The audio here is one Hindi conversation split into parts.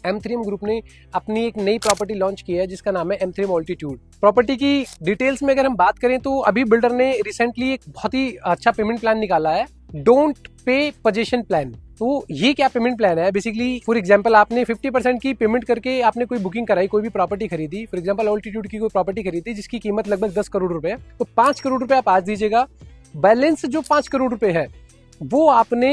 M3M ग्रुप ने अपनी एक नई प्रॉपर्टी लॉन्च की है जिसका नाम है M3M ऑल्टीट्यूड। प्रॉपर्टी की डिटेल्स में अगर हम बात करें तो अभी बिल्डर ने रिसेंटली एक बहुत ही अच्छा पेमेंट प्लान निकाला है, डोंट पे पोजीशन प्लान। तो ये क्या पेमेंट प्लान है? बेसिकली फॉर एग्जांपल आपने 50% की पेमेंट करके आपने कोई बुकिंग कराई, कोई भी प्रॉपर्टी खरीदी, फॉर एग्जांपल ऑल्टीट्यूड की कोई प्रॉपर्टी खरीदी जिसकी कीमत लगभग 10 करोड़ रुपए, तो 5 करोड़ रुपए आप आज दीजिएगा। बैलेंस जो 5 करोड़ रुपए है वो आपने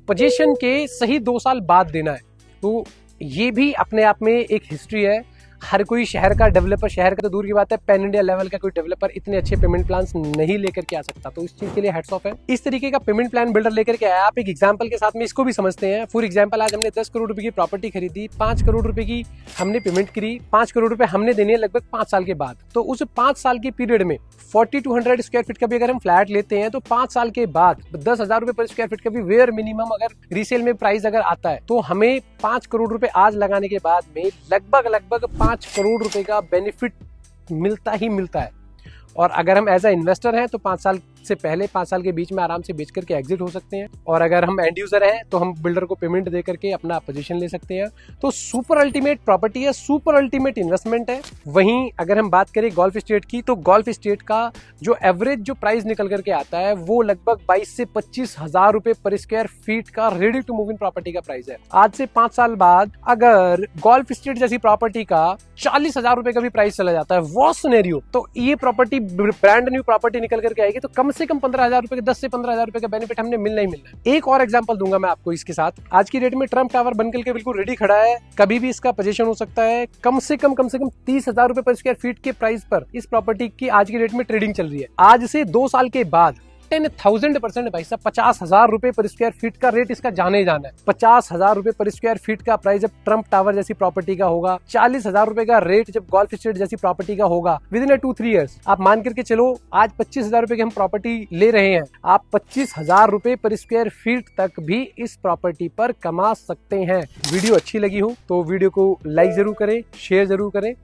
पोजीशन के सही 2 साल बाद देना है। तो ये भी अपने आप में एक हिस्ट्री है। हर कोई शहर का डेवलपर, शहर का तो दूर की बात है, पैन इंडिया लेवल का कोई डेवलपर इतने अच्छे पेमेंट प्लान्स नहीं लेकर के आ सकता। तो इस चीज के लिए हैट्स ऑफ है। इस तरीके का पेमेंट प्लान बिल्डर लेकर के आया। आप एक एग्जांपल के साथ में इसको भी समझते हैं। फॉर एग्जांपल आज हमने 10 करोड़ रुपए की प्रॉपर्टी खरीदी, 5 करोड़ रुपए की हमने पेमेंट करी, 5 करोड़ रुपए हमने देने लगभग 5 साल के बाद। तो उस 5 साल के पीरियड में 4200 स्क्वायर फीट का भी अगर हम फ्लैट लेते हैं तो 5 साल के बाद 10,000 रुपए पर स्क्वायर फीट का भी वेयर मिनिमम अगर रीसेल में प्राइस अगर आता है तो हमें 5 करोड़ रुपए आज लगाने के बाद में लगभग 5 करोड़ रुपए का बेनिफिट मिलता ही मिलता है। और अगर हम एज अ इन्वेस्टर हैं तो 5 साल से पहले 5 साल के बीच में आराम से बेच करके एग्जिट हो सकते हैं। और अगर हम एंड यूजर हैं तो हम बिल्डर को पेमेंट दे करके अपना पोजीशन ले सकते हैं। तो सुपर अल्टीमेट प्रॉपर्टी है, सुपर अल्टीमेट इन्वेस्टमेंट है। वहीं अगर हम बात करें गोल्फ स्टेट की, तो गोल्फ स्टेट का जो एवरेज जो प्राइस निकल करके आता है वो लगभग 22 से 25 हजार रुपए पर स्क्वायर फीट का ready to move in property का प्राइस है। आज से 5 साल बाद अगर गोल्फ स्टेट जैसी प्रॉपर्टी का 40,000 रुपए का भी प्राइस चला जाता है, वो सिनेरियो, तो ये प्रॉपर्टी ब्रांड न्यू प्रॉपर्टी निकल करके आएगी तो कम से कम 15,000 रुपए के 10 से 15,000 रुपए का बेनिफिट हमने मिलना ही मिलना है। एक और एग्जांपल दूंगा मैं आपको इसके साथ। आज की डेट में ट्रम्प टावर बनकर के बिल्कुल रेडी खड़ा है, कभी भी इसका पोजीशन हो सकता है। कम से कम 30,000 रुपए पर स्क्वायर फीट के प्राइस पर इस प्रॉपर्टी की आज की डेट में ट्रेडिंग चल रही है। आज से 2 साल के बाद 10,000% भाई साहब 50,000 रुपए पर स्क्वायर फीट का रेट इसका जाने ही जाना है। 50,000 रुपए पर स्क्वायर फीट का प्राइस जब ट्रम्प टावर जैसी प्रॉपर्टी का होगा, 40,000 रुपए का रेट जब गोल्फ स्टेट जैसी प्रॉपर्टी का होगा विद इन 2-3 ईयर्स। आप मान करके चलो आज 25,000 रुपए की हम प्रॉपर्टी ले रहे हैं, आप 25,000 रुपए पर स्क्वायर फीट तक भी इस प्रॉपर्टी पर कमा सकते हैं। वीडियो अच्छी लगी हो तो वीडियो को लाइक जरूर करें, शेयर जरूर करें।